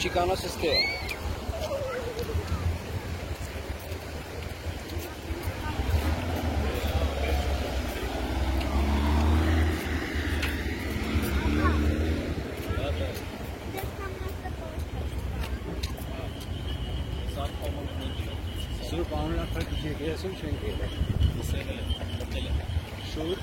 Chicanos es que Sur paunla par kiye gaya sun chenke Sur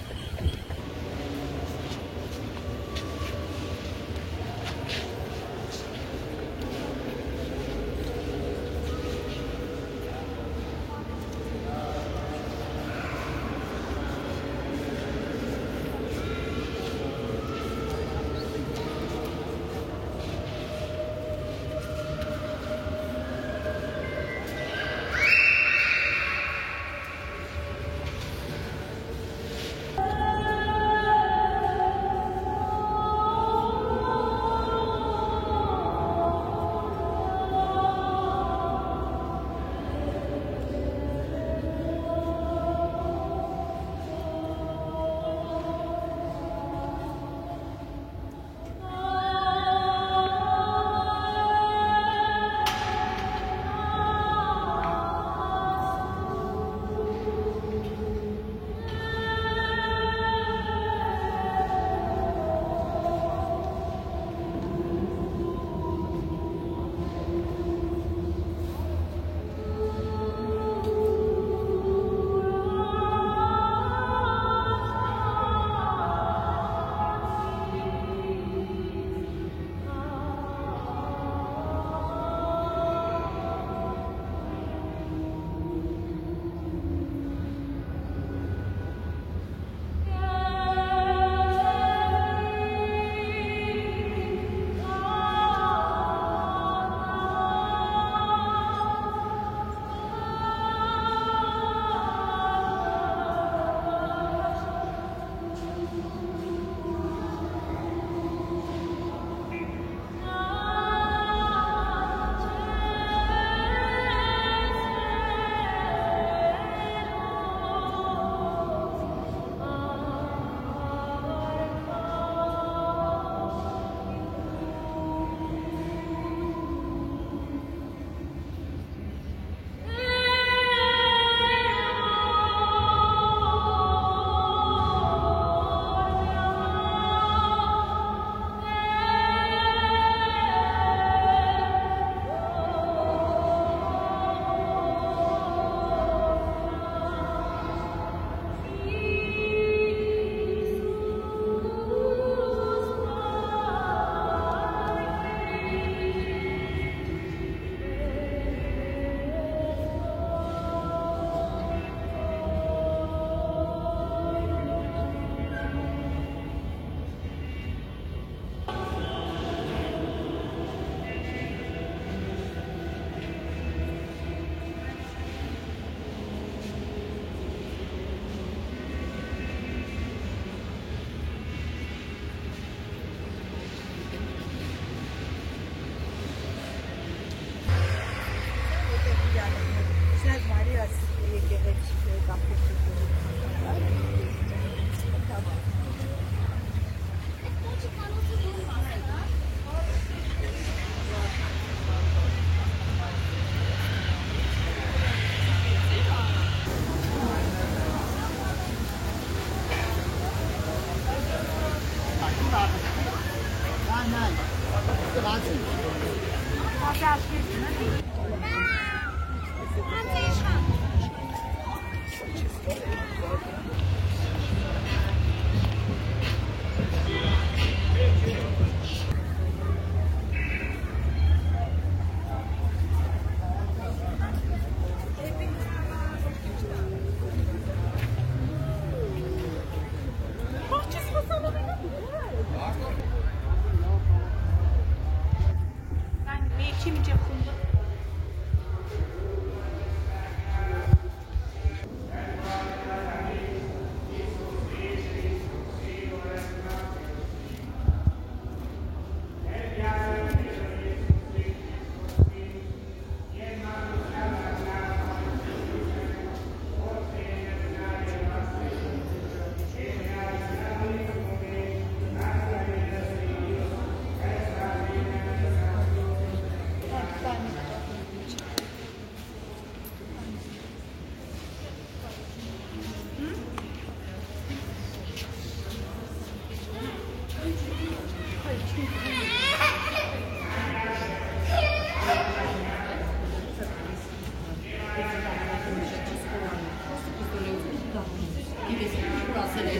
ասել է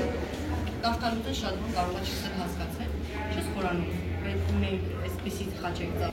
կարտալուտը շատ բան կարող է չսել հասկացել, չես խորանում, պետք մենք այսպիսի խաչ ենք ծա։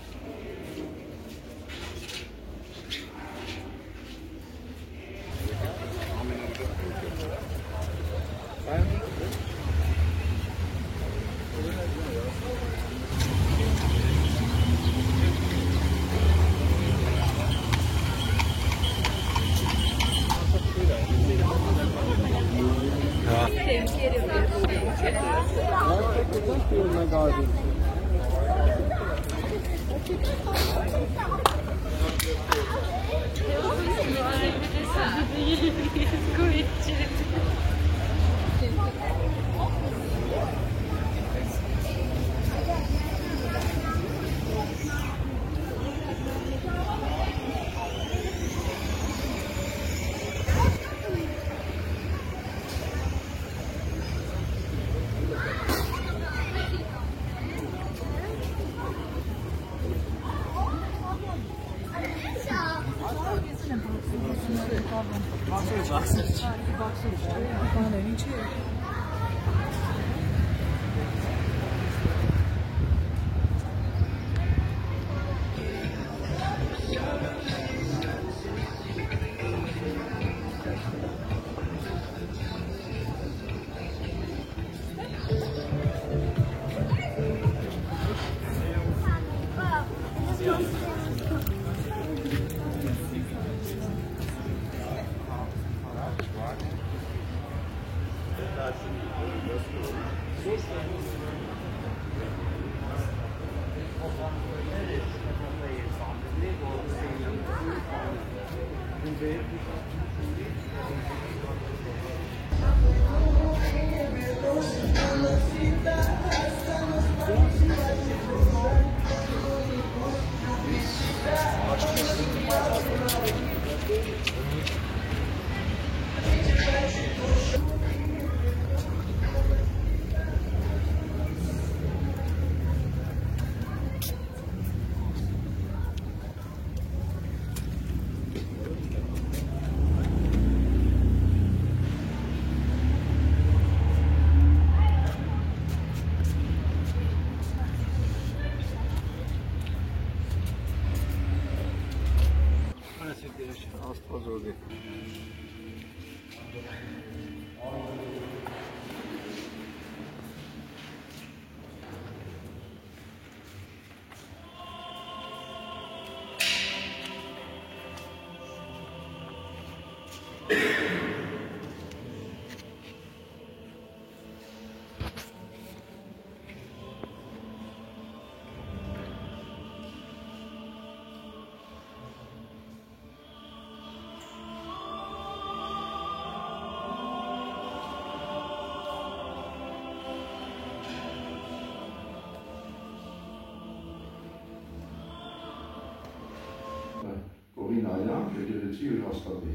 Կողին այրանք եկեղեցի ու հաստատի,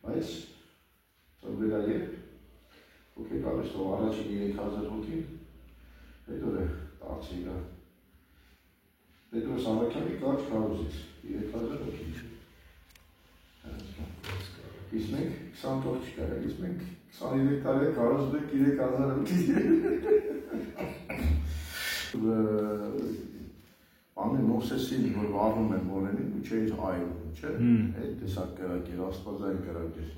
բայց ծրվելայեպ հոգեկալը ստով առաջին 3000 հոգին հետոր է տարցի իրա Պետրոս Ավակյանի կարճ կարուզից 3000 հոգին իսկ մենք 20 թող չկար, իսկ մենք 23 տարի կարուզում ենք 3000 հոգին Ամեն Մովսեսին, որ վաղում են որենին, ու չէր այլում, չէ, այդ տեսակ կրակ էր, ասպազային կրակ էր,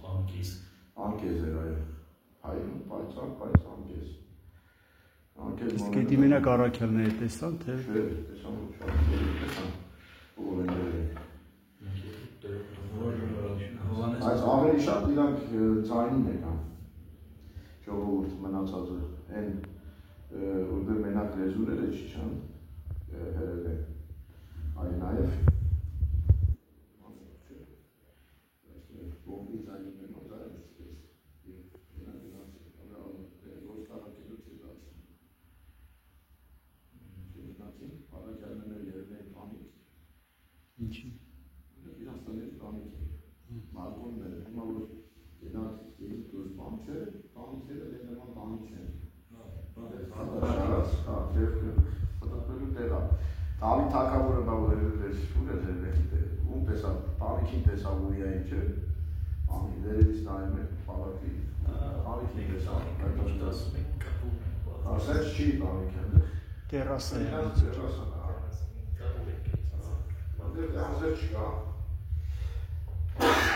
անկեզ էր այո, հայում, պայծակ, բայց անկեզ Իսկ էդի մենակ առաքյալները տեսան, թե… Չէ, տեսան, շատ տեսան, որենները Այս ավելի շատ իրանք ձայնին եկան, ժողովուրդ մնացածը, են, որբեր մենակ լեզուները չիչան, հերել է այլ նաև բոմբի ձայնում են օզար էսպես և ոչ տարակելուց է դարձում գնացին, առակյալները երել են պանիկ Ինչի? իրանց տներ պանիկ է մարգոնները, հիմա որ գնաց դուրս բան չէ, պանիքները լեննման պանիկ չեն շարած, ֆոտոպելու տեղա Դավիթ թագավորը բա որ էր ում տեսավ, պանիքին տեսավ ուրիային չէ, պանիք վերևից նայում է պալակի, Ալիքն է ասած չի ալիք է Տերասը է։ Ասած չկա։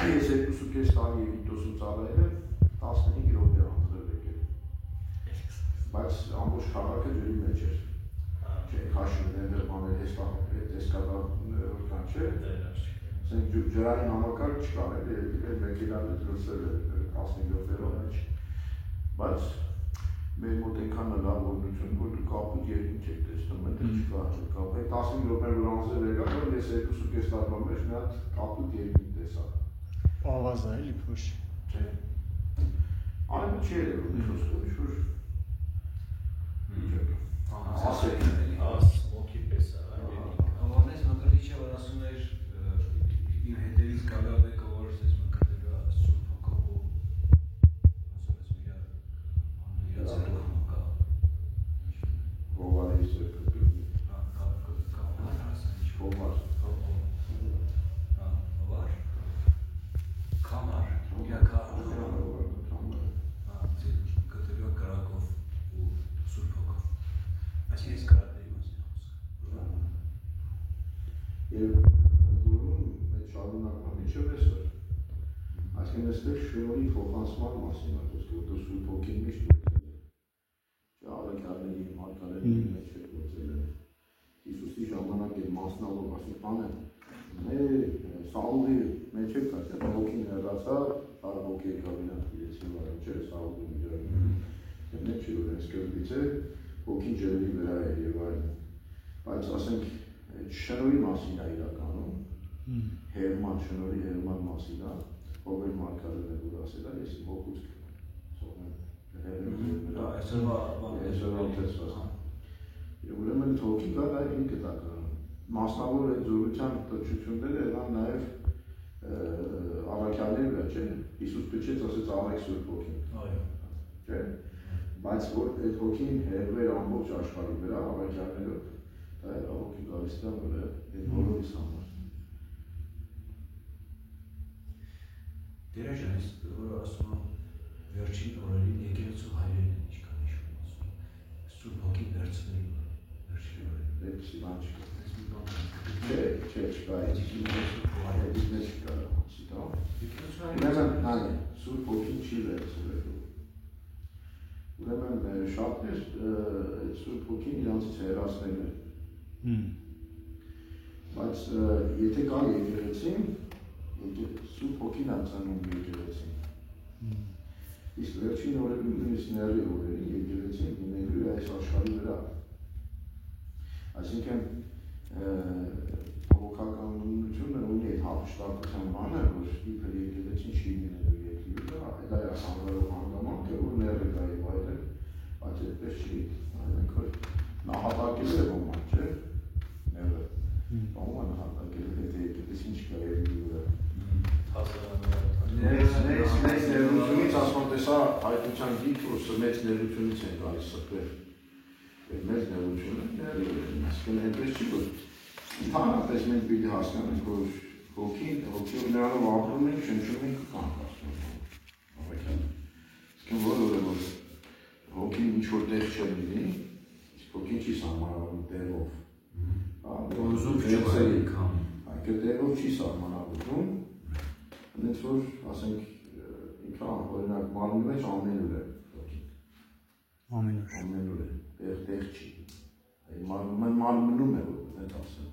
Ես 2.5 տարի Վիտոսու ծառայել եմ 15 րոպե անցրել եկել։ Բայց ամբողջ քաղաքը ջրի մեջ էր։ Չէ, քաշումներ բաներ էսկադան չէ։ Ասենք ջրային համակարգ չկար, էլի մեքենան դրսել է 15 րոպեով մեջ։ Բայց մեր մոտ այնքան լավ օրնություն, որ դու կապույտ երկինք եք տեսնում, դա չկա, կապ է 15 րոպե որ անցել եկա, որ ես 2.5 տարվա մեջ մի հատ կապույտ երկինք տեսա։ Ավազա էլի փոշ։ Չէ։ Այն չի եղել, ինչ-որ ասեք էլի։ Ոսմոքի պես է, Համանես մկրտիչ է, որ ասում էր իր հետևից գալավ է որ ասես մկրտելա Սուրբ Հոգով ասում ես իր ցերկում կա Ովարի սերկում։ Ովար։ Կամար, կտելա կրակով ու Սուրբ Հոգով։ Այսինքն կրակների մասին։ Եվ դուրում այդ շարունակման միջև էսօր այսինքն այստեղ շնորհի փոխանցման մասին է խոսքը, որտեղ Սուրբ Հոգին միշտ գործել է։ Ճարակարների, մարգարեների մեջ է գործել է։ Հիսուսի ժամանակ է մասնավոր ասում բանը Սաուլի մեջ է կա, դա Հոգին հեռացավ, Հոգի եկավ իրան իրեցին վարը, չէ, Սաուլի միջև։ Դե չի որ այսքերից է Հոգին ջրերի վրա է եւ այլն։ Բայց ասենք շնորհի մասին է իրականում, հերման, շնորհի հերման մասին է, ով էլ մարգարեն է որ ասել է, ես ողուց կգամ, Եվ ուրեմն Հոգին կա դա ինքը դա կրում։ Մասնավոր այդ զորության տոչությունները եղան նաև առաքյալների վրա, չէ՞։ Հիսուս փչեց, ասեց առեք Սուրբ Հոգին։ Այո։ Չէ՞։ Բայց որ այդ Հոգին հերվեր ամբողջ աշխարհի վրա առաքյալներով, դա է Հոգի գալիս դա որ այդ բոլորիս համար։ Դերաժանից որ ասում եմ վերջին օրերին եկեղեցու հայրերն են ինչքան հիշում ասում։ Սուրբ Հոգին վերցնել վերջին օրերին։ Դեպի բան չկա։ Չէ, չկա, այդ մեջ չկա, սիտա։ Ուրեմն, այ, Սուրբ Հոգին չի վերցրել։ Ուրեմն շատներ Սուրբ Հոգին իրանցից հեռացնել է։ Բայց եթե կա եկեղեցին, Սուրբ Հոգին է ծնում եկեղեցին։ Իսկ վերջին օրերին նույնիսկ ների օրերին եկեղեցին լինելու է այս աշխարհի վրա։ Այսինքն բողոքականությունը ունի այդ հափշտակության բանը, որ իբր եկեղեցին չի լինելու երկրի վրա, դա է հանրավոր հանգամանքը, որ ները կա եւ այլն, բայց այդպես չի, այնենք որ նահատակել է ոմանք, չէ՞, ները, ոմանք նահատակել է, եթե եկեղեցին չկա երկրի վրա։ Մեծ ներությունից ասում տեսա հայտնության գիք, որ մեծ ներությունից են գալիս սրտեր։ Մեծ ներությունը, այսինքն այնպես չի որ ընդհանրապես մենք պիտի հասկանանք, որ հոգին նրանով ապրում ենք, շնչում ենք կանք ասում ենք։ Իսկն որը որ հոգին ինչ-որ տեղ չեմ լինի, իսկ հոգին չի սահմանավորում տեղով։ Ուզում չկայի կամ։ Այդ տեղով չի սահմանավորում, այնց որ ասենք ինքան օրինակ մարմնի մեջ ամենուր է հոգին։ Ամենուր է, տեղ չի։ Մարմնում է որ այդ ասեմ,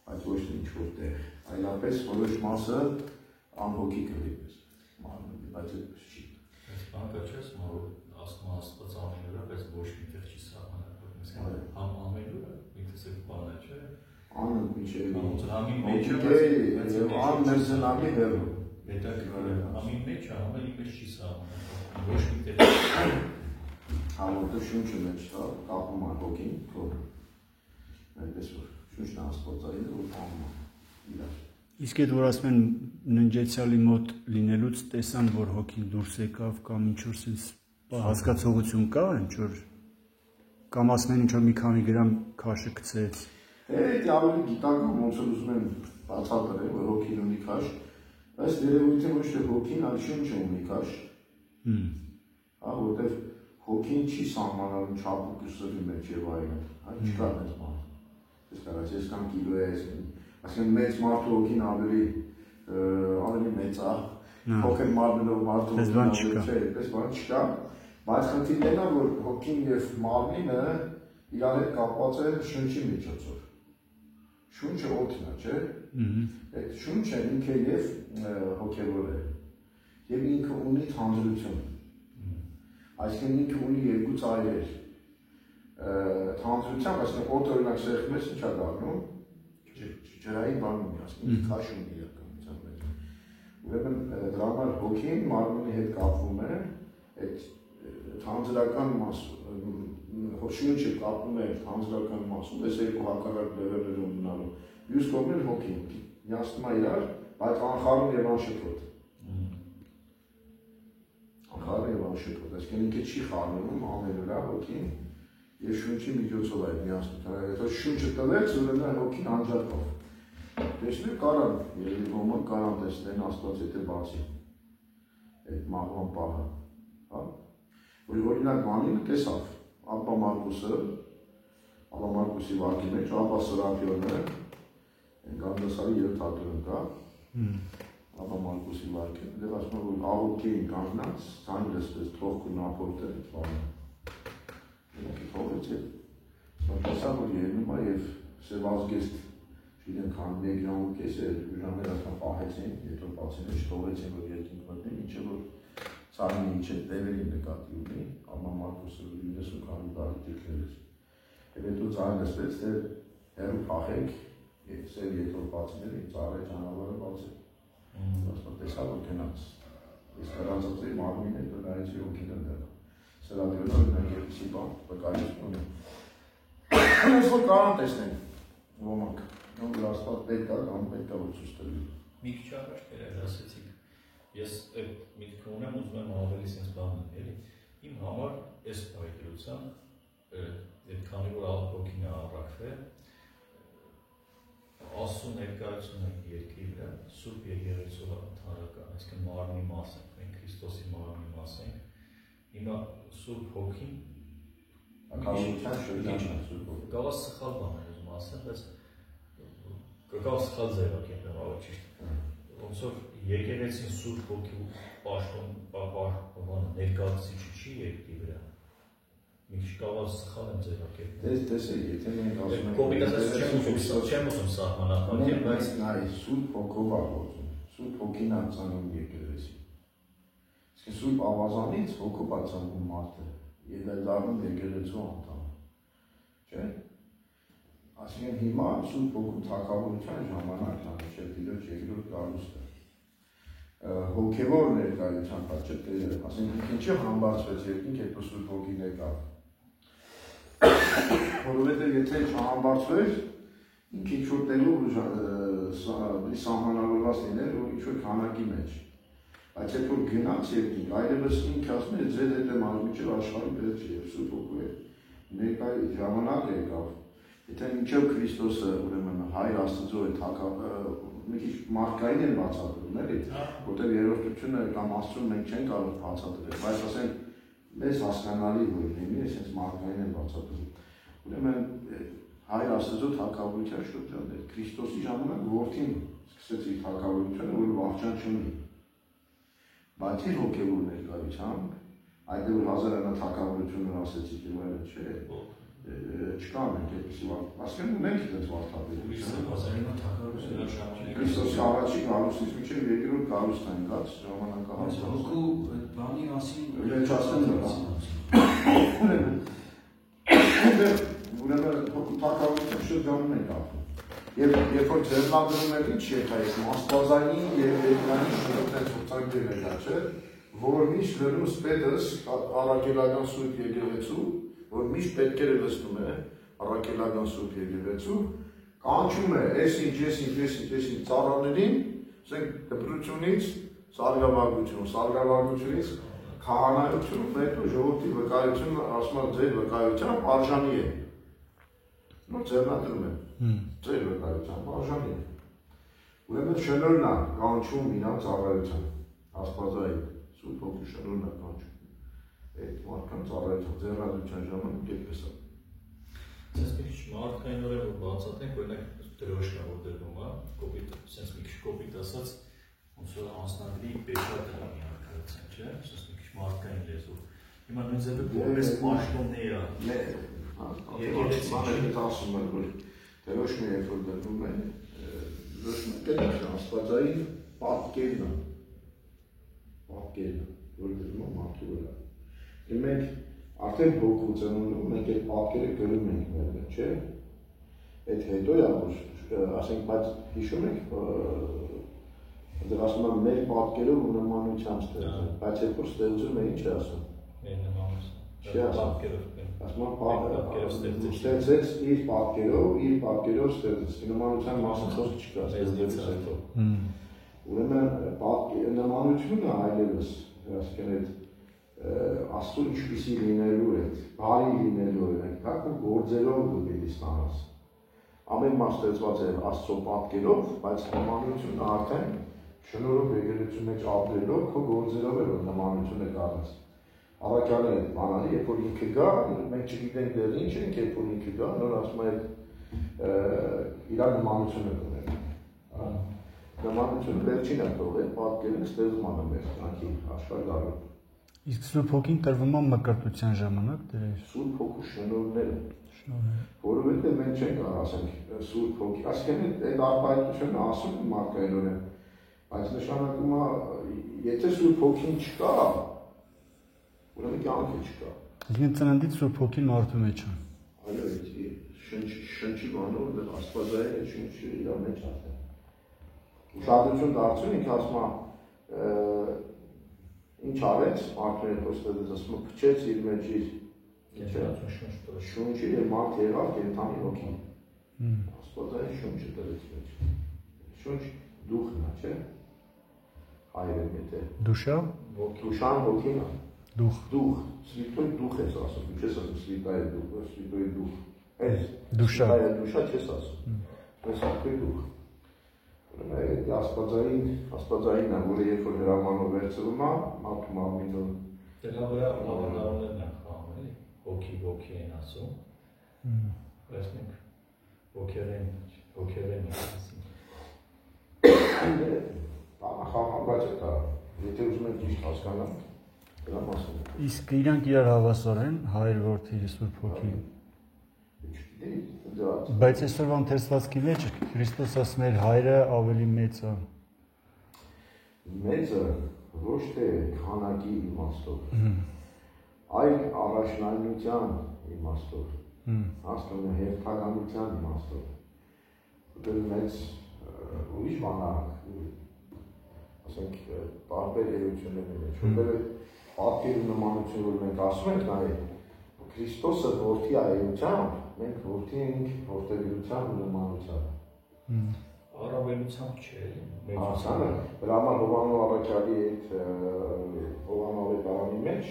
բայց ոչ թե ինչ-որ տեղ, այլապես որոշ մասը անհոգի կլինես մարմնի, բայց այդպես չի։ Այս բանը չես որ ասում Աստված ամենուր է, բայց ոչ մի տեղ չի սահմանափակում։ Համ ամենուր է, ինքնսեւ բան է, չէ՞։ Անը միջև համին մեջ է, ան մերձնամի հեռու։ Համին մեջ է, համը ինքս չի սահմանափակում։ Ոչ մի տեղ Համոտը շունչը մեջ տա, կապում է հոգին, քոր։ Այնպես որ շունչն Աստվածային է, որ կապում է իրար։ Իսկ այդ որ ասում են ննջեցյալի մոտ լինելուց տեսան, որ հոգին դուրս եկավ կամ ինչ որ sense հասկացողություն կա, ինչ որ կամ ասում են ինչ որ մի քանի գրամ քաշը գցեց։ Այդ ավելի գիտական ոնց որ ուզում են բացատրել, որ հոգին ունի քաշ, բայց երևույթը ոչ թե հոգին, այլ շունչը ունի քաշ։ հա, որտեղ հոգին չի սահմանալու չափ ու կուսերի մեջ եւ այլն, հա, չկա մեծ մարդ։ Ես կարաս ես կամ կիլո է, այսինքն մեծ մարդու հոգին ավելի մեծ է, փոքր մարմնով մարդու հոգին չէ, այդպես բան չկա, բայց խնդիրն է, որ հոգին եւ մարմինը իրար հետ կապված է շունչի միջոցով։ Շունչը օդն է, չէ՞։ Այդ շունչը ինքը եւ հոգեվոր է։ Եվ ինքը ունի թանձրություն։ Այսինքն ինքը ունի երկու ծայրեր։ Թանձրությամբ, այսինքն օդը օրինակ սեղմում ես, ի՞նչ է դառնում։ Ջրային բան ունի, այսինքն քաշ ունի իրականության մեջ։ Ուրեմն դրա համար հոգին մարմնի հետ կապվում է այդ թանձրական մասում, շունչը կապվում է թանձրական մասում, այս երկու հակառակ լեվելներում մնալու։ Մյուս կողմն հոգին միացնում է իրար, բայց անխառն եւ անշփոթ։ Անխառն եւ անշփոթ, այսինքն ինքը չի խառնում ամենուրա հոգին եւ շունչի միջոցով այդ միացնում։ Եթե շունչը տվեց, ուրեմն հոգին անջատվող։ Տեսնեք կարան, երևի ոմանք կարան տեսնեն Աստված եթե բացի այդ մահվան պահը, հա։ Օրինակ բանին տեսավ Ապա Մարկոսի վարկի մեջ, Ապա Սրափիոնը, Գանդասարի 7 հատորն կա, Ապա Մարկոսի վարկի, դեղ ասում որ աղոքեին կանգնած, ցան լսվեց թողքն ապորտել այդ բանը։ Թողեց է, տեսավ որ երնում է եւ Սևազգեստ իրենք քան 1 ժամ ու կես ժամեր ասա պահեցին, եթոպացին չթողեցին որ երկինք մտնեն, ինչը որ Սարին ինչ է տևերին նկատի ունի, Ապա Մարկոսը 90 քանի տարի տիքներս։ Եվ հետո ծառ նստեց, թե հեռու փախեք, սև եթոպացիները ծառը ճանապարհը բացել։ Աստված տեսավ որ գնաց։ Ես կարծացի մարմին է նայեցի հոգին դեռ։ Սրափիոնը օրինակ երկուսի բան վկայություն ունի։ Ես որ կարան տեսնեն ոմանք, որ Աստված պետք է կամ պետք է որ ցույց տվի։ Մի քիչ առաջ ասեցիք, ես այդ միտքը ունեմ, ուզում եմ ավելի sense բան էլի։ Իմ համար այս պայքարության այդ քանի որ հոգին է առաքվել, Աստծո ներկայությունը երկրի վրա, Սուրբ Եկեղեցու ընդհանրական, այսինքն մարմնի մաս ենք, մենք Քրիստոսի մարմնի մաս ենք։ Հիմա Սուրբ Հոգին գալա սխալ բան է ուզում ասեմ, բայց կգա սխալ ձևակերպեմ ավելի ճիշտ։ Ոնց որ եկեղեցին Սուրբ Հոգի պաշտպան ներկայացուցիչը չի երկրի վրա։ Մի քիչ կարող սխալ եմ ձևակերպել։ Տեսեք, եթե մենք ասում ենք կոմիտասը չեմ ուզում սահմանափակել, բայց նայ Սուրբ Հոգով է գործում։ Սուրբ Հոգին է ցանում եկեղեցի։ Իսկ Սուրբ Ավազանից Հոգով է ցանում մարդը եւ էլ դառնում եկեղեցու անդամ։ Չէ՞։ Այսինքն հիմա Սուրբ Հոգու թագավորության ժամանակն է, չէ՞, դիլոջ երկրորդ գալուստը։ Հոգևոր ներկայության պատճառ, ասենք ինչի համբարձվեց երկինք, հետո Սուրբ Հոգին եկավ։ Որովհետև եթե չհամբարձվեր, ինքը ինչ-որ տեղով սահմանավորված լիներ, որ ինչ-որ քանակի մեջ։ Բայց եթե որ գնաց երկինք, այլևս ինքը ասում է, ձեզ հետ եմ ազմիջը աշխարհի պետք չէ, եւ Սուրբ Հոգու հետ ներկայ ժամանակ եկավ։ Եթե մինչև Քրիստոսը ուրեմն Հայր Աստծո հետ մի քիչ մարդկային են բացատրում, էլի, որտեղ երրորդությունը կամ Աստծուն մենք չենք կարող բացատրել, բայց ասենք մեզ հասկանալի որ լինի, այսպես մարդկային են բացատրում։ Ուրեմն Հայր Աստծո թագավորության շրջանն է, Քրիստոսի ժամանակ որդին սկսեց իր թագավորությունը, որ վախճան չունի։ Բայց իր հոգևոր ներկայությամբ, այդտեղ որ հազարանա թագավորություններ ասեցիք եւ այլն, չէ։ Չկա մենք այդպիսի վարդ, ասենք մենք դες վարդապետություն։ Քրիստոսի առաջին գալուստից մինչև երկրորդ գալուստն ընկած ժամանակահատվածը։ Հոգու այդ բանի մասին ուրեմն հոգու թագավորության շրջանում ենք ապրում։ Եվ երբ որ ձեռնադրում եք ինչ եկայեցում, աստվածային եւ երկրային շրջաններ ցուցակներ են դա, չէ՞, որ միշտ լրում սպետս առաքելական Սուրբ Եկեղեցու, որ միշտ պետքերը լսնում է առաքելական Սուրբ Եկեղեցու, կանչում է ես ինչ ծառաներին, ասենք դպրությունից սարգավագությունից քահանայություն, հետո ժողովրդի վկայությունը, ասում եմ ձեր վկայությամբ արժանի է։ Նոր ձեռնադրում է, ձեր վկայությամբ արժանի է։ Ուրեմն շնորհն է կանչում իրանց ծառայության, աստվածային Սուրբ Հոգու շնորհն է կանչում։ այդ մարդկանց առայթով ձեռնադրության ժամանակ այդպես է։ Sense մի քիչ մարդկայինորեն որ բացատրենք, օրինակ դրոշկա որ դրվում է, կոպիտ, sense մի քիչ կոպիտ ասած, ոնց որ անձնագրի պեշատը մի արքայացան, չէ՞, sense մի քիչ մարդկային լեզու։ Հիմա նույն ձևը որպես պաշտոններ է։ Եկեղեցին ասում են, որ դրոշկը երբ որ դրվում է, դրոշկը աստվածային պատկերն է, որ դրվում է մարդու վրա։ Մենք արդեն հոգու ծնունդում մենք այդ պատկերը գրում ենք մերը, չէ՞։ Այդ հետո է, որ ասենք, բայց հիշում եք, դեռ ասում եմ մեր պատկերով ու նմանությամբ ստեղծել, բայց երբ որ ստեղծում է ինչ է ասում։ Մեր նմանությամբ։ Չի ասում։ Ասում ստեղծեց իր պատկերով ստեղծեց, նմանության մասին խոսք չկա ստեղծելուց հետո։ Ուրեմն նմանությունը այլևս, ասենք այդ Աստծո ինչպիսի լինելու է, բարի լինելու է, как գործերով դու պիտի ստանաս։ Ամեն մաս ստեղծված է Աստծո պատկերով, բայց նմանությունը արդեն շնորհով եկեղեցու մեջ ապրելով քո գործերով է որ նմանությունը կառած։ Առաքյալը այդ բանալի, երբ որ ինքը գա, մենք չգիտենք դեռ ինչ ենք, երբ որ ինքը գա, նոր ասում է իր նմանությունը կունենք։ Նմանությունը վերջին է թողել, պատկերն ստեղծմանը մեր կյանքի աշխարհում։ Իսկ Սուրբ Հոգին տրվում է մկրտության ժամանակ դեր։ Սուրբ Հոգու շնորհները։ Որովհետև մենք չենք կարող ասենք Սուրբ Հոգի, այսինքն այդ արտահայտությունը ասում են մարդկայինորեն, բայց նշանակում է, եթե Սուրբ Հոգին չկա, ուրեմն կյանքը չկա։ Այսինքն ծննդից Սուրբ Հոգին մարդու մեջ է։ Այո, շնչի բանով դեռ աստվածային է շնչի իր մեջ արդեն։ Ուշադրություն դարձնում ենք ասում ինչ արեց, մարդու հետ ոստեղեց, ասում է, փչեց իր մեջ իր շունչի և մարդ եղավ կենդանի հոգին։ Աստվածային շունչը դրեց մեջ։ Շունչ դուխն է, չէ՞։ Հայերեն եթե։ Դուշա։ Դուշան հոգին է։ Դուխ։ Դուխ, սվիտոյ դուխ ես ասում, չես ասում սվիտայ դուխ, սվիտոյ դուխ։ Ես, դուշա դուշա չես ասում, սվիտոյ դուխ։ Աստվածային է, որը երբ որ հրամանով վերցվում է, մարդու մարմինով։ Դրա վրա անվանավորներն են խաղում, էլի, հոգի են ասում, բայց մենք հոգերեն ենք ասում։ Խաղանված է դա, եթե ուզում ենք ճիշտ հասկանանք, դրա մասին։ Իսկ իրանք իրար հավասար են, Հայր Որդի Սուրբ Հոգի։ Բայց այսօրվա ընթերցվածքի մեջ Քրիստոս ասում էր Հայրը ավելի մեծ է։ Մեծը ոչ թե քանակի իմաստով, այլ առաջնայնության իմաստով, հասկանում է հերթականության իմաստով։ Որտեղ մեծ ուրիշ բան է, ասենք տարբեր էությունների մեջ, որտեղ պատկերի նմանություն որ մենք ասում ենք նաև Քրիստոսը որդի այությամբ, մենք որդի ենք որդեգրությամբ ու նմանությամբ։ Առավելությամբ չէ, Հասանը, դրա համար Հովանով առաքյալի այդ Հովանով ավետարանի մեջ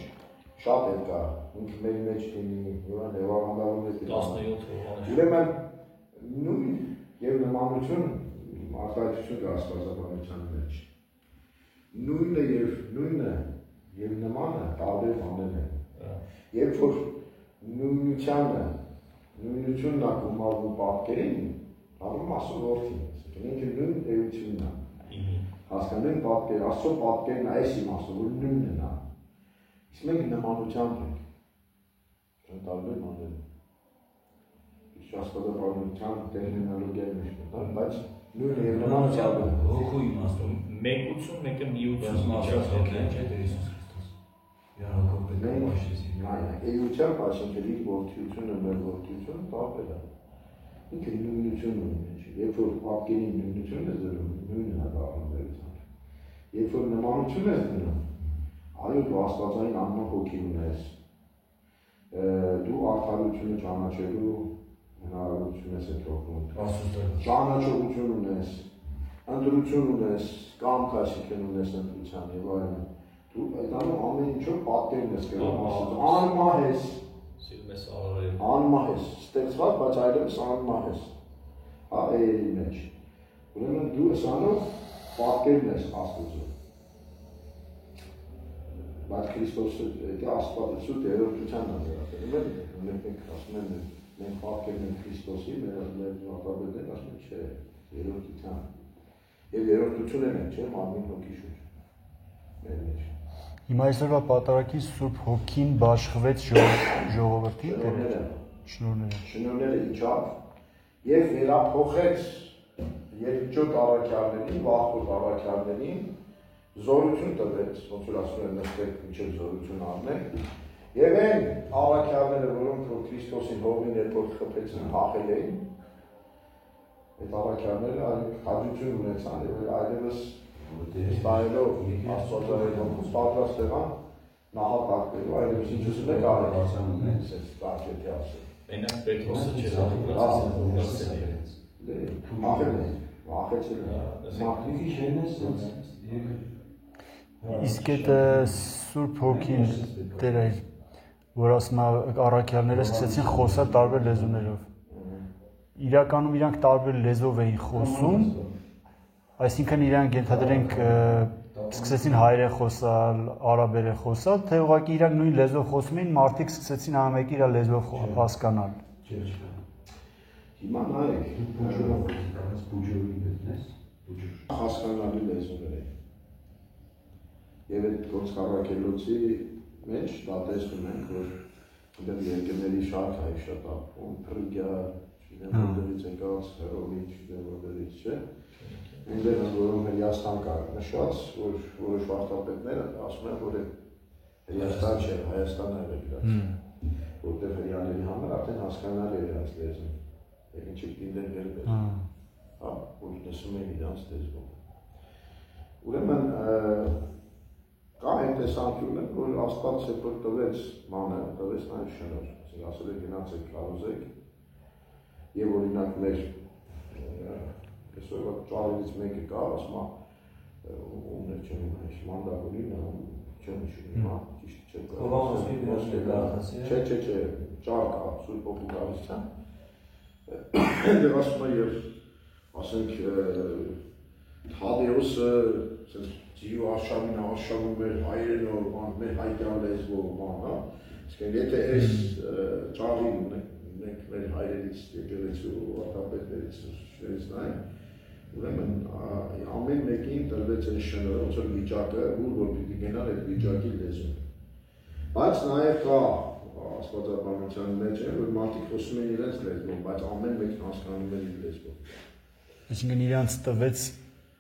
շատ է կա, ինքը մեր մեջ լինի, Հովանով է 17 Հովանով։ Ուրեմն նույն և նմանություն արտահայտություն կա աստվածաբանության մեջ։ Նույնը և նմանը տարբեր բաներ են։ Երբ որ նույնությունն է գումարվում պատկերին, դառնում ասում որդին, ինքը նույն էությունն է։ Հասկանում պատկեր, Աստծո պատկերն է այս իմաստով, որ նույնն է։ Իսկ մենք նմանությամբ ենք։ Չեն տարբեր բաներ։ Աստվածաբանության տերմինոլոգիայի մեջ մտան, բայց նույնը և նմանությամբ են։ Հոգու իմաստով։ Մեկություն, մեկը միություն միջև հոգին չէ Տեր Հիսուս Քրիստոս։ Յարակոբ Էությամբ, այսինքն իր որդիությունը, մեր որդիությունը տարբեր է։ Ինքը նույնություն ունի, երբ որ պատկերի նույնություն ես դրում, նույնն է դառնում էությամբ։ Երբ որ նմանություն ես դնում, այո դու աստվածային աննոհ հոգի ունես, դու արդարությունը ճանաչելու հնարավորություն ես այդ հոգում, ճանաչողություն ունես, ընտրություն ունես, կամք այսինքն ունես ընտրության եւ այլն։ Դու այդանում ամեն ինչով պատկերն ես կերում, անմահ ես, անմահ ես, ստեղծված, բայց այլևս անմահ ես, էերի մեջ։ Ուրեմն դու սանով պատկերն ես Աստծո։ բայց Քրիստոսը դա Աստվածը սուտ երրորդությանն է վերաբերում, մենք ասում ենք մենք պատկերում ենք Քրիստոսի, մեր ապագան ասում են չէ, երրորդության։ Եվ երրորդությունը մենք չէ, մարմին հոգի շուրջ։ Մեր մեջ։ Հիմա այսօրվա պատարագի Սուրբ Հոգին բաշխվեց ժողովրդի շնորհները իջավ եւ վերափոխեց երկճոտ առաքյալներին, վաղուց առաքյալներին զորություն տվեց, ոնց որ ասում են նստեք մինչև զորություն առնեք, եւ այն առաքյալները, որոնք որ Քրիստոսին հողին երբ խփեցին, փախել էին, այդ առաքյալները հաջողություն ունեցան եւ այլևս ստայելով Աստվածային պատրաստ եղան նահատակվելու, այլևս ինչ ուզում եք արեք, ասես կարճեթի ասել։ Մենակ Պետրոսը չէր Իսկ այդ Սուրբ Հոգին Տերը, որ ասում է առաքյալները սկսեցին խոսալ տարբեր լեզուներով։ Իրականում իրանք տարբեր լեզվով էին խոսում, այսինքն իրանք ենթադրենք սկսեցին հայերեն խոսալ, արաբերեն խոսալ, թե ուղղակի իրանք նույն լեզվով խոսում էին, մարդիկ սկսեցին ամենը իր լեզվով հասկանալ։ Հիմա նայեք, հասկանալի լեզուներ են։ Եվ այդ գործառակելոցի մեջ դա տեսնում ենք, որ երկրների շարք հայ շատ ապում, Փրկյա, չգիտեմ որտեղից եկած, Հերովի, չգիտեմ որտեղից, չէ։ Այնտեղ որոնք Հրեաստան կար նշված, որ որոշ վարդապետները ասում են, որ Հրեաստան չէ, Հայաստանն է գրած, որտեղ հրեաների համար արդեն հասկանալի է այս լեզուն, եւ ինչի դինդեն գրվել, հա, որ լսում են իրանց լեզվով։ Ուրեմն կա այն տեսանկյունը, որ Աստված երբ որ տվեց մանը, տվեց նաեւ շնորհ, ասենք ասել է գնացեք կարոզեք, եւ օրինակ մեր այսօրվա ճարելից մեկը կա, ասում է, ումներ չեմ իմանում, մանդակորին, չեմ իշում, հա, ճիշտ չէ կա, չէ, ճար կա, Սուրբ Հոգու գալիստյան, դեղ ասում է և, ասենք, Թադեոսը, ձիու արշավում մեր հայերենով, մեր հայտյան լեզվով, հա, իսկ եթե այս ճարին մենք մեր հայրերից եկեղեցու արտապետներից նայենք, ուրեմն ամեն մեկին տրվեց այն շնորհը, ոնց որ վիճակը, որ պիտի գնալ այդ վիճակի լեզուն։ Բայց նաև կա աստվածաբանության մեջ է, որ մարդիկ խոսում են իրենց լեզվով, բայց ամեն մեկն հասկանում է իր լեզվով։ Այսինքն իրանց տվեց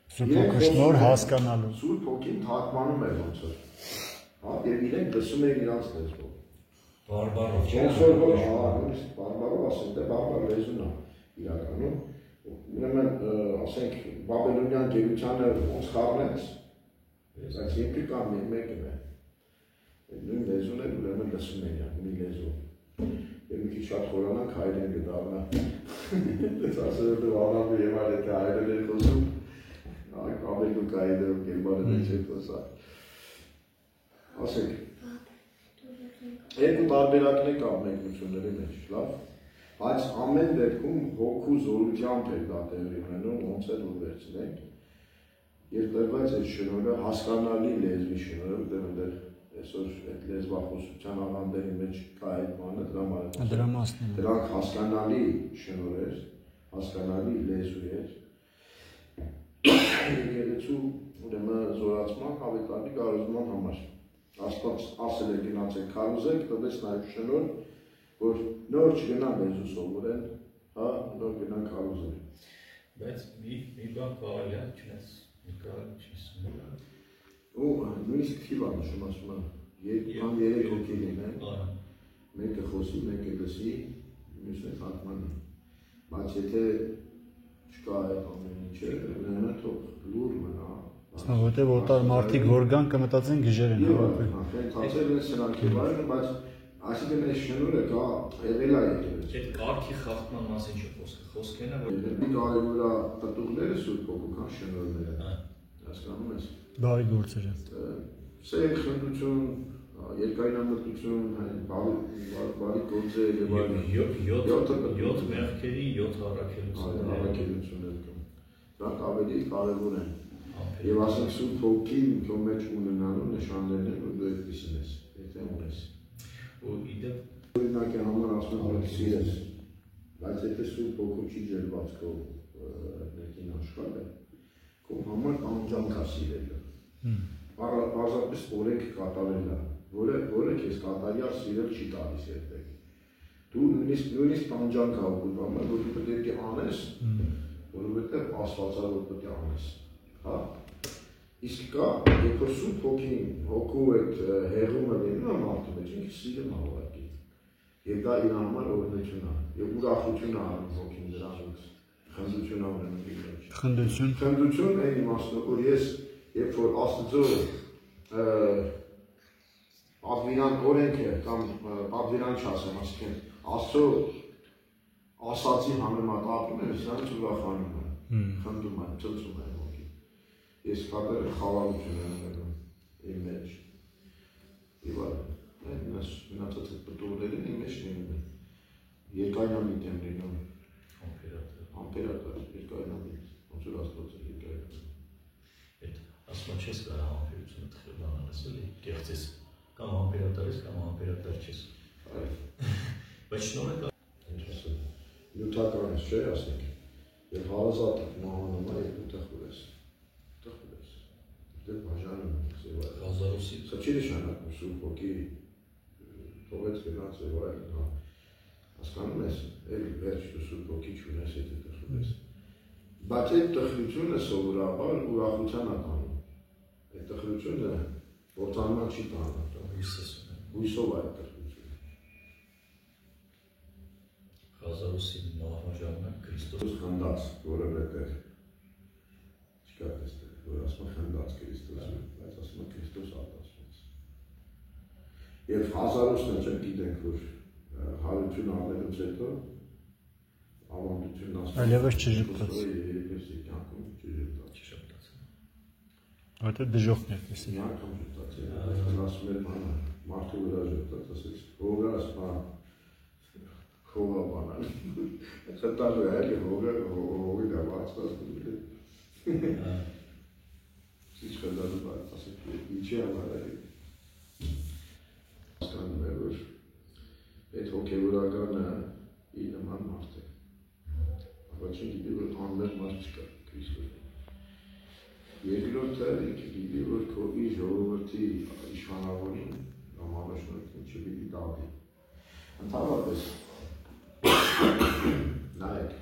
Սուրբ Հոգու շնորհ հասկանալու։ Սուրբ Հոգին թարգմանում է ոնց որ, հա, եւ իրենք լսում են իրենց լեզվով։ Բարբարով չէ։ Բարբարով ասենք, դա բարբար լեզուն է իրականում։ Ուրեմն, ասենք, Բաբելոնյան գերությանը ոնց խառնեց, այս երկրի կամ մեկն է։ Նույն լեզուն է, ուրեմն լսում են իրանք, մի լեզու։ Եվ մի քիչ շատ խորանանք հայերեն կդառնա։ Դες ասել եմ վանալու եւ այլ եթե հայերեն է խոսում, ամենու կայդերով գերմանը մեջ է խոսա։ Ասենք, երկու տարբերակներ կա մեկնությունների մեջ, լավ, բայց ամեն դեպքում հոգու զորությամբ էր դա տեղի ունենում, ոնց էլ որ վերցնենք, երբ տրվեց այդ շնորհը հասկանալի լեզվի շնորհը, որտեղ այսօր այդ լեզվախոսության աղանդերի մեջ կա այդ բանը, դրանք հասկանալի շնորհ էր, հասկանալի լեզու էր, եկեղեցու ուրեմն զորացման հավետանի գարեզման համար։ Աստված ասել է գնացեք քարոզեք, տվեց նաև շնորհ, որ նոր չգնան լեզու սովորեն, հա, նոր գնան քարոզել։ Բայց մի բան կարելի է, չնայած կարելի չի։ Ու նույնիսկ թիվա նշում ասում է, երկու երեք հոգի լինեն, մեկը խոսի, մեկը լսի, մյուսը թարգմանի։ Բայց եթե չկա այդ ամեն ինչը, ուրեմն թող լուր մնա։ Որտեղ օտար մարդիկ որ գան կմտածեն գժեր են հավաքվել։ Հենց են սրանք եւ այլն, բայց այսինքն այս շնորհը կա եղել է եկել։ Այդ կարգի խախտման մասին չի խոսքը, խոսքն է որ մի կարևոր է պատուղները Սուրբ Հոգուկան շնորհները։ Հասկանում ես։ Բարի գործերը։ Սեր խնդություն, երկայնամտություն, բարի գործեր եւ այլն։ 7 մեղքերի 7 առաքելություն։ Առաքելություններ կան։ Դրանք ավելի կարևոր են։ Եվ ասենք Սուրբ Հոգին քո մեջ ունենալու նշաններն են, որ դու այդպիսին ես, եթե ունես։ Ու իդեպ Օրինակի համար ասում եմ, որ սիրես, բայց եթե Սուրբ Հոգու չի ջերված քո ներքին աշխարհը, քո համար անջանք է սիրելը։ Պարզապես օրենք կատարելը, որը քեզ կատարյալ սիրել չի տալիս երբեք։ Դու նույնիսկ անջանք է ուղղում, որ դու պետք է անես, որովհետև Աստվածը որ պետք է անես։ Հա։ Իսկ կա, երբ որ Սուրբ Հոգին, հոգու այդ հեղումը լինում է մարդու մեջ, ինքը սիրում է ուղղակի։ Եվ դա իր համար օրհնություն է, եւ ուրախություն է անում Հոգին դրանից, խնդություն է ունենում իր մեջ։ Խնդություն այն իմաստով, որ ես երբ որ Աստծո պատվիրան օրենքը կամ պատվիրան չասեմ, ասենք Աստծո ասացի համեմատում եմ, սրանց ուրախանում եմ, խնդում եմ, ծծում եմ Հոգին։ Ես կատերը խաղալություն եմ ունենում իմ մեջ։ Եվ այդ մնացած այդ պտուղներն իմ մեջ լինում են։ Երկայնամիտ եմ լինում։ Ամպերատար, երկայնամիտ, ոնց որ Աստված է երկայնամիտ։ Այդ ասում չես կարող ամպերությունը թխել անանես, էլի, կեղծ ես, կամ ամպերատար ես, կամ ամպերատար չես։ Բայց շնորհակալ նյութական ես, չէ՞ ասենք։ Եվ հարազատ մահանում է, եւ դու տխուր ես։ Դե բաժանում ենք ձևը։ Հազարուսի։ Սա չի նշանակում Սուրբ Հոգի թողեց գնաց եւ այլն, հա։ Հասկանում ես, էլի վերջ դու Սուրբ Հոգի չունես, եթե տխուր ես։ Բայց այդ տխրությունը սովորաբար ուրախության է տանում։ Այդ տխրությունը որդանման չի տանում։ Հույսով է այդ տխրությունը։ Հազարուսի մահվան ժամանակ Քրիստոս խնդաց որևէ չկա տեսել, որ ասում խնդաց Քրիստոսը, բայց ասում է Քրիստոս արտասվեց։ Եվ հազարուսն չեմ գիտենք, որ հարություն անելուց հետո ավանդությունն ասում այլևս չժպտաց։ Երկրի կյանքում չժպտաց։ Այդ դժոխն է պես։ Մի անգամ ժպտաց, ասում էր բանը, մարդու վրա ժպտաց, ասեց, հողը ասպա հողը բանալ։ Խտար է այլի հողի դա բացված։ Ինչ խնդալու բայց ասեք, ինչի համար է։ Հասկանում է, որ այդ հոգևորականը իր նման մարդ է։ Առաջին գիտի, որ անմեղ մարդ չկա Քրիստոսը։ Երկրորդը ինքը գիտի, որ քո իր ժողովրդի իշխանավորին կամ առաջնորդին չպիտի դատի։ Ընդհանրապես նայեք,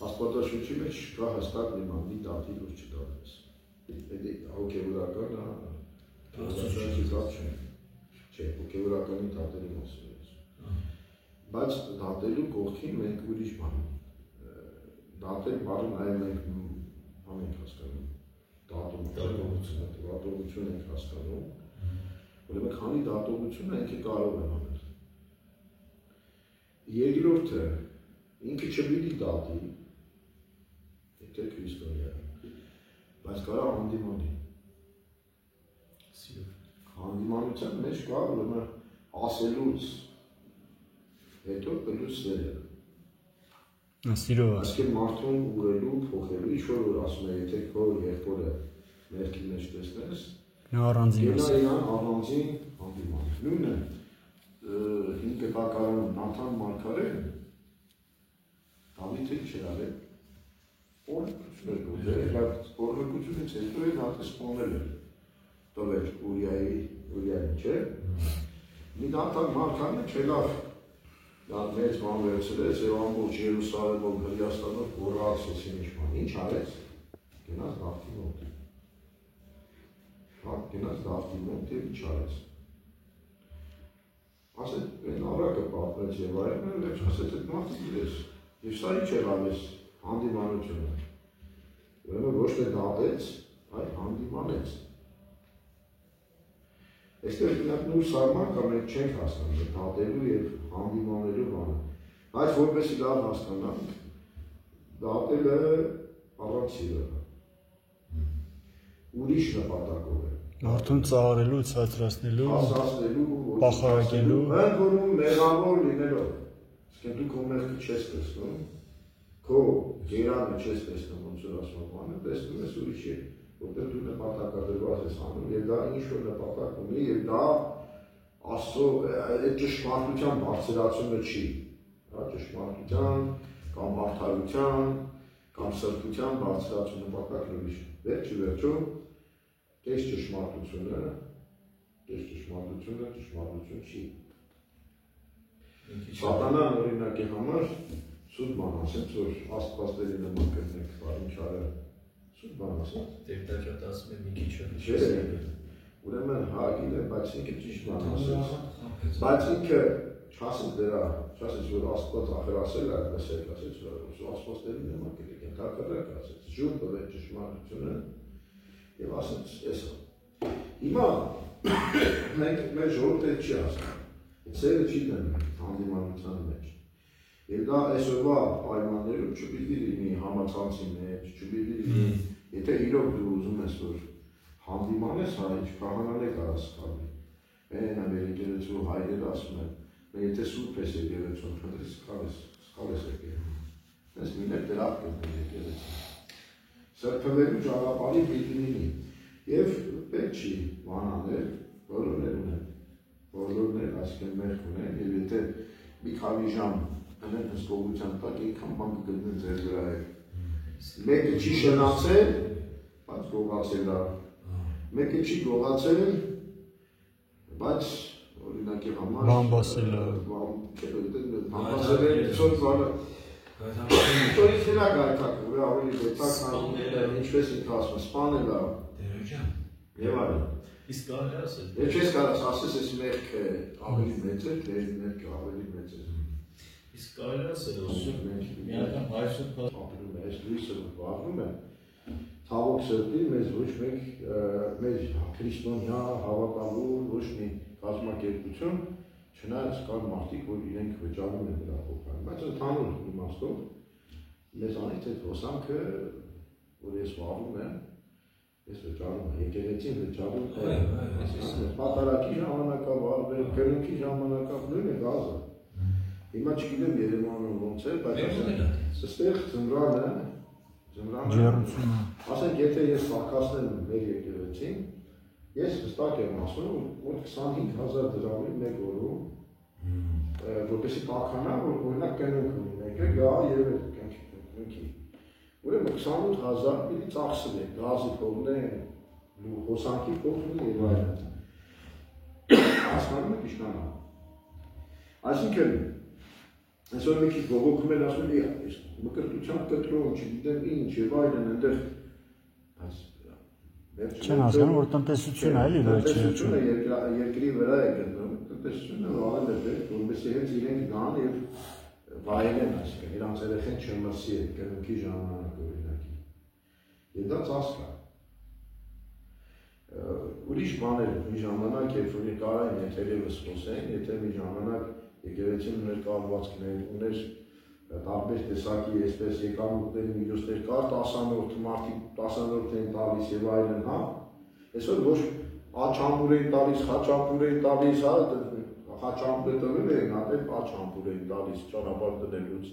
Աստվածաշունչի մեջ կա հստակ մի բան՝ մի դատի որ չդատես։ Այդ հոգևորականը Աստվածաշունչի դատ չէ։ Չէ, հոգևորականի դատերի մասին է։ Բայց դատելու կողքին մենք ուրիշ բան դատել բառը նաև մենք ամենք հասկանում դատողություն ենք հասկանում ուրեմն քանի դատողությունը ինքը կարող է անել երկրորդը ինքը չպիտի դատի եթե քրիստոնյա բայց կարող հանդիմանի հանդիմանության մեջ կա ուրեմն ասելուց հետո պլյուս սերը Սիրով է։ Այսինքն մարդուն ուղղելու, փոխելու, ինչ որ ասում է, եթե քո եղբորը ներքի մեջ տեսնես, նա առանձին է։ Նա առանձին հանդիման։ Նույնը 5 կտակարան Նաթան Մարգարեն Դավիթը չէր արել։ Օրհնությունից հետո էլ հատը սպանել էր։ Տվել Ուրիային, չէ՞։ Մի Նաթան Մարգարենը չելավ Դա մեծ բան վերցրեց եւ ամբողջ Երուսաղեմով Հրեաստանով գոռացեցին ինչ-ման։ Ինչ արեց։ Գնաց Դավթի մոտ։ Հա, գնաց Դավթի մոտ եւ ինչ արեց։ Ասեց, այն ավրակը պատմեց եւ այլն, եւ ասեց, այդ մարդը գիտես։ Եվ սա ինչ եղավ էս հանդիմանությունը։ Ուրեմն ոչ թե դատեց, այլ հանդիմանեց։ Այստեղ նույն սահման կա մենք չենք հասկանում դատելու եւ հանդիմանելու բանը։ Բայց որպեսզի լավ հասկանանք, դատելը առանց սիրո։ Ուրիշ նպատակով է։ Մարդուն ծաղրելու, ցածրացնելու, պախարակելու, ընդ որում մեղավոր լինելով։ Իսկ դու քո մեղքը չես տեսնում, քո գերանը չես տեսնում, ոնց որ ասում բանը, տեսնում ես ուրիշի, որտեղ դու նպատակադրված ես անում, եւ դա ինչ-որ նպատակ ունի, եւ դա Աստծո այդ ճշմարտության բարձրացումը չի, հա, ճշմարտության կամ արդարության կամ սրբության բարձրացումը նպատակն ուրիշ է։ Վերջի վերջո այս ճշմարտությունը ճշմարտություն չի։ Սատանան օրինակի համար սուտ բան ասեց, որ Աստվածների նման կրնեք բարինչարը սուտ բան ասած։ Տերտաճատ ասում է մի քիչ չէ։ Ուրեմն հա գիտեմ, բայց ինքը ճիշտ բան ասեց։ Բայց ինքը չասեց դրա, չասեց որ Աստված ախրասել է, ասեց որ Աստվածների նման կրնեք, ընդհակառակ ասեց, ժուր տվեց ճշմարտությունը եւ ասեց էսա։ Հիմա մենք մեր ժողովուրդը չի ասում։ Սերը չի դնում հանդիմանության մեջ։ Եվ դա այսօրվա պայմաններում չպիտի լինի համացանցի մեջ, չպիտի լինի, եթե իրոք դու ուզում ես, որ հանդիմանես հայ, քահանան է կարաս սխալի։ Մենա մեր եկեղեցու հայրերը ասում են, եթե սուրբ ես եկեղեցուն, խնդրես սխալ ես եկեղեցու։ Ես միներ դրախ կնկներ եկեղեցու։ Սրբվելու ճանապարհի պիտի լինի։ Եվ պետք չի բանանել, բոլորներ ունեն։ Բոլորներ այսքան մեղք ունեն, եւ եթե մի քանի ժամ անեն հսկողության տակ ինքան բան կգտնեն ձեր վրա է։ Մեկը չի շնացել, բայց գողացել է։ Մեկը չի գողացել, բայց օրինակի համար բամբասել է։ Բամբասել է, ծոտ բանը։ Որից հելա գայթակ, որ ավելի գայթակ ինչպես ինքը ասում, սպանել է։ Դերոջան։ Եվ այլն։ Իսկ կարելի է ասել։ Ես չես կարաս ասես, այս մեղքը ավելի մեծ է, դեր մեղքը ավելի մեծ է։ Իսկ կարելի է ասել, որ միական հայրսուտ ապրում է, այս լույսը վառնում է, ցավոք սրտի մեզ ոչ մեկ մեր քրիստոնյա հավատալու ոչ մի կազմակերպություն, չնայած կան մարդիկ, որ իրենք վճարում են դրա փոխարեն, բայց ընդհանուր իմաստով մեզանից այդ հոսանքը, որ ես վառում եմ, ես վճարում եմ, եկեղեցին վճարում եմ, պատարակի ժամանակավար, կրունքի ժամանակավար, նույն է գազը։ Հիմա չգիտեմ Երևանում ոնց է, բայց այստեղ ձմռանը, Ջերմությունը։ ասենք եթե ես պակասնեմ մեր եկեղեցին, ես հստակ եմ ասում, որ 25,000 դրամի մեկ օրում, որպեսզի պարքանա, որ օրինակ կնունք ունի, մեկը գա եւ կնունքի։ Ուրեմն 28,000 պիտի ծախսել է, գազի փողն ու հոսանքի փողն եւ այլն։ Հասկանում եք իշնանա։ Այսինքն այսօր մի քիչ բողոքում են ասում, ես մկրտության կտրում, չգիտեմ ինչ եւ այլն, այնտեղ Չեն հասկանում, որ տնտեսություն է, էլի վերջի տնտեսությունը երկրի վրա է գտնվում, տնտեսությունը վարել է պետք, որովհետեւ հենց իրենք գան եւ վայելեն, այսինքն իրանց երեխեն չմրսի այդ կրունքի ժամանակ օրինակի։ Եվ դա ծածկ է։ Ուրիշ բաներ մի ժամանակ, երբ որ կարային եթերևս խոսեն, եթե մի ժամանակ եկեղեցին ուներ կառուցվածքներ, ուներ տարբեր տեսակի այսպես եկամուտների միջոցներ կար, 10-րդ մարդիկ 10-րդ էին տալիս եւ այլն, հա։ Այսօր ոչ աչամուր էին տալիս, խաչամուր էին տալիս, հա, խաչամուրը տվել էին, հատել աչամուր էին տալիս ճանապարհ դնելուց։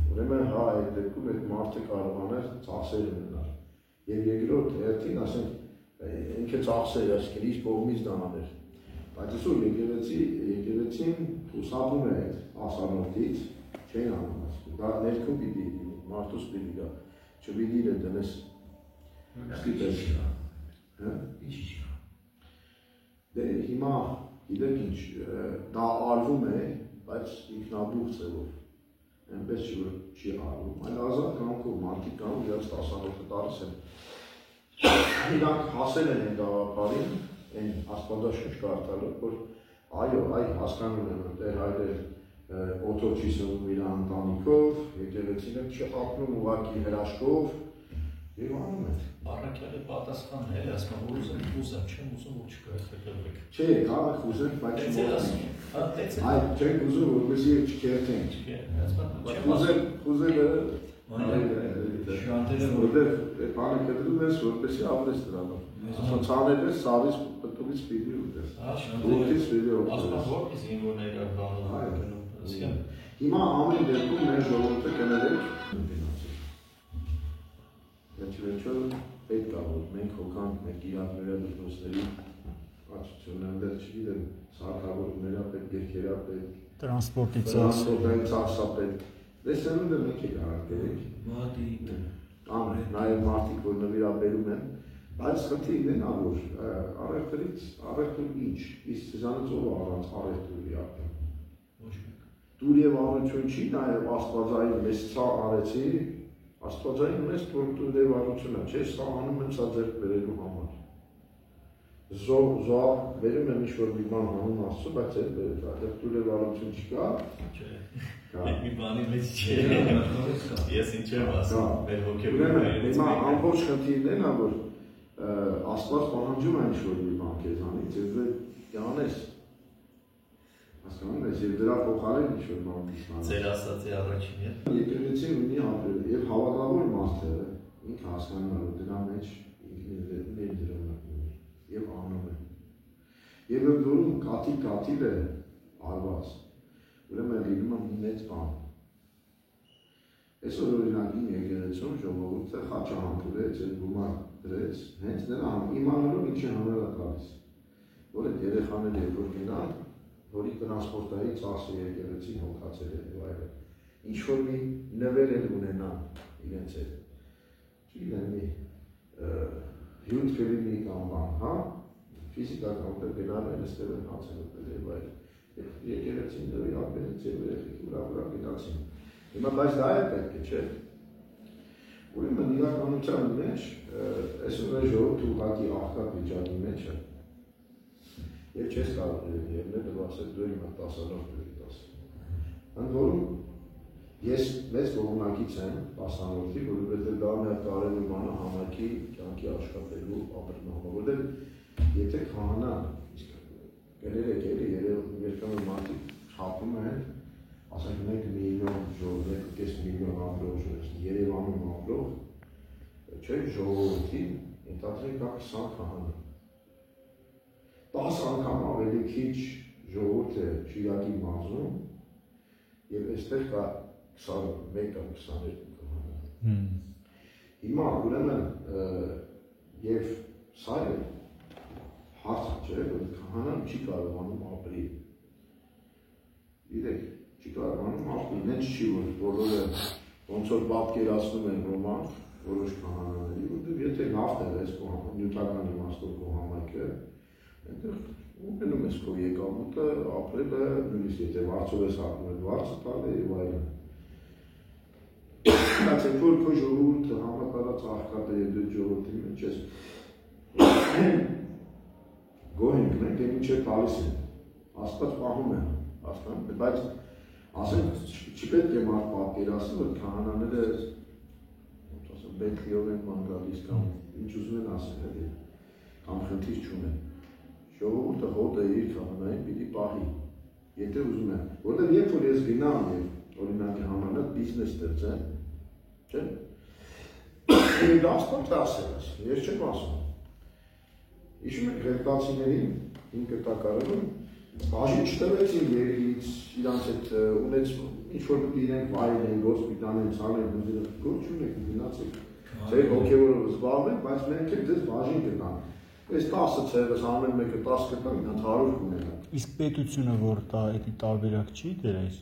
Ուրեմն հա, այդ դեպքում այդ մարդը կարողանար ծախսեր ունենալ։ Եվ երկրորդ հերթին, ասենք, ինքը ծախսեր, այսինքն իր կողմից դաներ։ Բայց այսօր եկեղեցին խուսափում է այդ ասանորդից, չեն անում ասում, դա ներքում պիտի լինի, մարդուս պիտի գա, չպիտի իրեն դնես ստիպես։ Ինչի՞ չկա։ Դե հիմա գիտեք ինչ, դա արվում է, բայց ինքնաբուխ ձևով, այնպես չի որ չի արվում, այլ ազատ կամքով մարդիկ կանում իրաց 10-րդ տարիս են։ Իրանք հասել են այն գաղափարին, այն աստվածաշունչ կարդալով, որ այո, հասկանում են, որ Տեր հայրեր օթոց չի սնվում իր ընտանիքով, եկեղեցին էլ չի ապրում ուղղակի հրաշքով եւ անում են։ Առաքյալը պատասխանն է, ասում որ ուզեմ, չեմ ուզում որ չկայքրվեք։ Չէ, կարող ուզենք, բայց չեմ։ Այ չենք ուզում որպեսզի չքերթենք։ Ուզելը Շանտերը որտեղ այդ բանը կտրում ես, որպեսզի ապրես դրանով։ Ցանել ես սավից պտուղից պիտի ուտես։ Դուքից պիտի Ասում ուտես։ որպես զինվորներ բանում։ Հիմա ամեն դեպքում մեր ժողովուրդը կներեք։ Վերջը պետք է որ մենք հոգանք մենք իրար վերադառնալու ացություններ չգիտեմ սարքավորումները պետք երկերա պետք տրանսպորտային ծախսապետ դեսերունդը մենք եք արարքերեք մատի նաև մարդիկ որ նվիրաբերում են բայց խնդիրն են որ առևտրից առևտուր ինչ իսկ ցանց ով առանց առևտուրի ապրում ոչ մեկ դուր եւ առություն չի նաև աստվածային մեծ ցա արեցի աստվածային մեծ դուր եւ առությունը չէ սա անում են սա ձեր բերելու համար զո վերում եմ ինչ-որ մի բան անում ասում, բայց այդ դուր եւ առություն չկա Չէ, մի բանի մեջ չէ, ես ինչ եմ ասում, մեր հոգեբաններից հիմա ամբողջ խնդիրն են, որ Աստված պահանջում է ինչ-որ մի բան քեզանից եւ դու կանես հասկանում ես եւ դրա փոխարեն ինչ-որ բան դիսնա ձեր ասածի առաջին է եկեղեցին ունի ապրել եւ հավատավոր մարդը ինքը հասկանում է որ դրա մեջ ինքն ներդրում ունի եւ անում է եւ որում կաթիլ է արված ուրեմն լինում է մեծ բան այսօր օրինակ իմ եկեղեցում ժողովուրդը խաչահամբուրեց եւ գումար դրեց հենց նրա իմանալով ինչի համար է տալիս որ այդ երեխաները որ գնան որի տրանսպորտային ծախսը եկեղեցին հոգացել է եւ այլն ինչ որ մի նվեր են ունենան իրենց հետ չգիտեմ մի հյութ ֆիլմի կամ բան հա ֆիզիկական ուտել գնալ են այստեղ են հացել եւ այլն եկեղեցին դրի ապերից եւ երեխեքի վրա գիտացին հիմա բայց դա է պետք է չէ ուրեմն իրականության մեջ այսօր է ժողովուրդը ուղղակի աղքատ վիճակի մեջ է եւ չես կարող երնել դու ասես դու իմ 10-րդ դրից ընդ որում ես մեծ կողմնակից եմ 10-րդի որովհետեւ դա մեր կարևոր բանը համակի կյանքի աշխատելու ապրնողը որովհետեւ եթե քահանա գերեք էլի երբեմն մարդիկ խափում են ասենք 1 միլիոն ժողով 1.5 միլիոն ամբողջ Երևանում ամբողջ չէ ժողովրդի ընդհանրեն կա 20 քահանա 10 անգամ ավելի քիչ ժողովուրդ է Շիրակի մարզում եւ այստեղ կա 21 կամ 22 քահանա հիմա ուրեմն եւ սա է հարց չէ որ քահանան չի կարողանում ապրել իրեք չի կարողանում ապրել ինչ չի որ բոլորը ոնց որ պատկերացնում են ոմանք որոշ քահանաների որտեղ եթե նավթ է այս նյութական իմաստով կողամայքը այնտեղ ուղղանում ես քո եկամուտը ապրելը նույնիսկ եթե վարձով ես ապրում վարձը տալը եւ այլն բայց այդ որ քո ժողովուրդը համատարած աղքատ է եւ դու ժողովրդի մեջ ես գոհենք մենք ինչ է տալիս են աստված պահում է հասկանում բայց ասենք չպետք է մարդ պատկերացնի որ քահանաները ոնց ասեմ բենթլիով են ման գալիս կամ ինչ ուզում են ասել էլի կամ խնդիր չունեն ժողովուրդը հոտը իր քահանային պիտի պահի եթե ուզում են որտեղ երբ որ ես գնամ եւ օրինակի համանակ բիզնես ստեղծեմ չէ դա ստոպ ասես ես չեմ ասում Իշում եք գրկացիներին ինքը տակարանում բաժին չտվեցին երից իրանց հետ ունեց ինչ-որ պիտի իրենք վայրեն, գոսպիտան են, ծանեն, գործ ունեք, գնացեք ձեր հոգևորով զբաղվեն, բայց մենք էլ ձեզ բաժին գտան այս 10 ցեղս ամեն մեկը 10 գտան, իրանց 100 կունենան Իսկ պետությունը որ տա էդի տարբերակ չի դերես,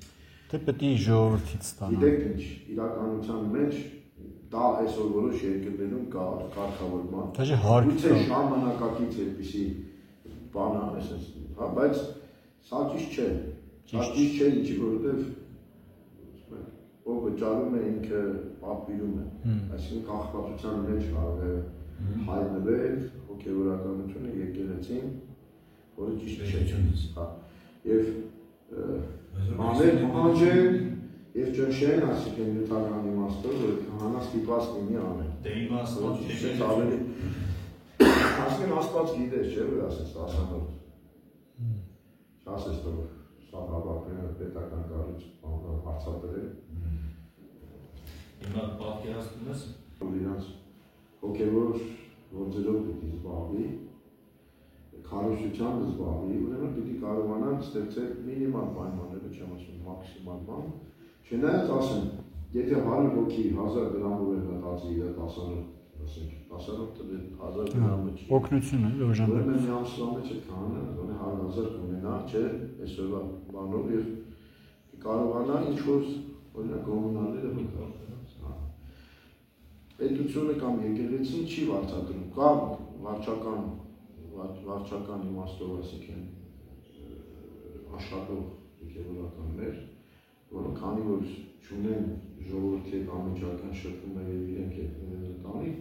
թե պետք է ժողովրդից ստանա Գիտեք ինչ, իրականության մեջ դա այսօր որոշ երկրներում կա կարգավորման Գուցե ժամանակակից այդպիսի բան անես հա, բայց սա ճիշտ չէ Սա ճիշտ չէ ինչի որովհետև ով վճարում է ինքը պատվիրում է Այսինքն կախվածության մեջ կարող է հայտնվել հոգևորականությունը եկեղեցին որը ճիշտ չէ Եվ անել պահանջել Եվ ճնշեն ասիկեն նյութական իմաստով, որ քահանա ստիպված լինի անել Դե հիմա աստված Ասկեն աստված գիտես չէ, որ ասես 10-րդ Չասես որ սա հավաքները պետական կառույց հարցադրել Հիմա պատկերացնում ես Որ իրանց հոգևոր գործերով պիտի զբաղվի Քարոզչությամբ զբաղվի, ուրեմն պիտի կարողանան ստեղծել մինիմալ պայմանները, չեմ ասում մաքսիմալ բան Չնայած ասեմ, եթե 100 հոգի 1000 դրամով է մտածի իր 10-րդ ասենք 10-րդ 1000 դրամը չի։ Օգնություն է օժանդակ։ Ուրեմն մի ամսվա մեջ է քանը, գոնե 100,000 կունենա, չէ, այսօրվա բանով եւ կարողանա ինչ որ օրինակ կոմունալները վկա։ Պետությունը կամ եկեղեցին չի վարձատրում, կամ վարչական իմաստով, այսինքն աշխատող եկեղեցիներ, որոնք քանի որ չունեն ժողովրդի հետ անմիջական շփում եւ իրենք տանի,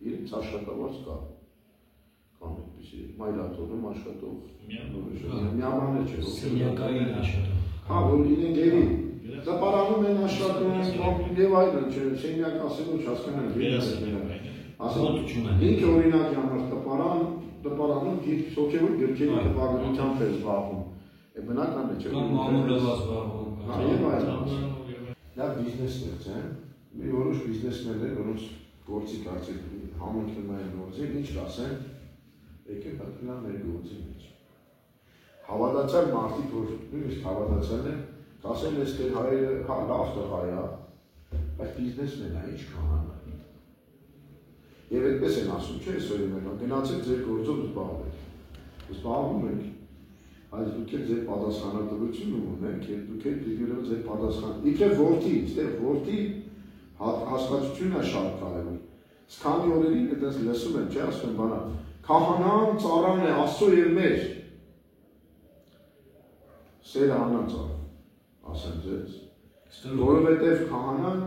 իրենց աշխատավարձ կա։ Կամ այդպեսի մայրաթորում աշխատող միաբանը չէ։ Սենյակային աշխատող։ Հա, որ իրենք գերի դպարանում են աշխատում եւ այլն, չէ, սենյակ ասելով չհասկանան ասենք ինքը օրինակի համար դպարանում գիրք սոքեւոր գրքերի տպագրությամբ է զբաղվում։ Է բնական է, չէ։ Կամ մամուլով զբաղվում։ Հա, եւ այլն։ Դա բիզնեսներ են, մի որոշ բիզնեսներ, որոնց գործի կարծիք համընկնում են գործին, ինչ կասեն, եկեք պատկերան մեր գործի մեջ։ Հավատացյալ մարդիկ, որ նույնիսկ հավատացյալ են, կասեն ես թե հայերը, հա, լավ տղա է, բայց բիզնեսմեն է, ինչ կանան։ Եվ այդպես են ասում, չէ, այսօր եմեկա, գնացեք ձեր գործով զբաղվում եք, այս դուք եք ձեր պատասխանատվություն ունեք, և դուք եք դիգիրով ձեր պատասխան, իքև որդի, ստեղ որդի հասկացությունն է շատ կարևոր։ Սկանի օրերին այդպես լսում են, չէ, ասում են բանա, քահանան ծառան է Աստծո և մեր։ Սերը հաննա ծառ, ասեմ ձեզ, որովհետև քահանան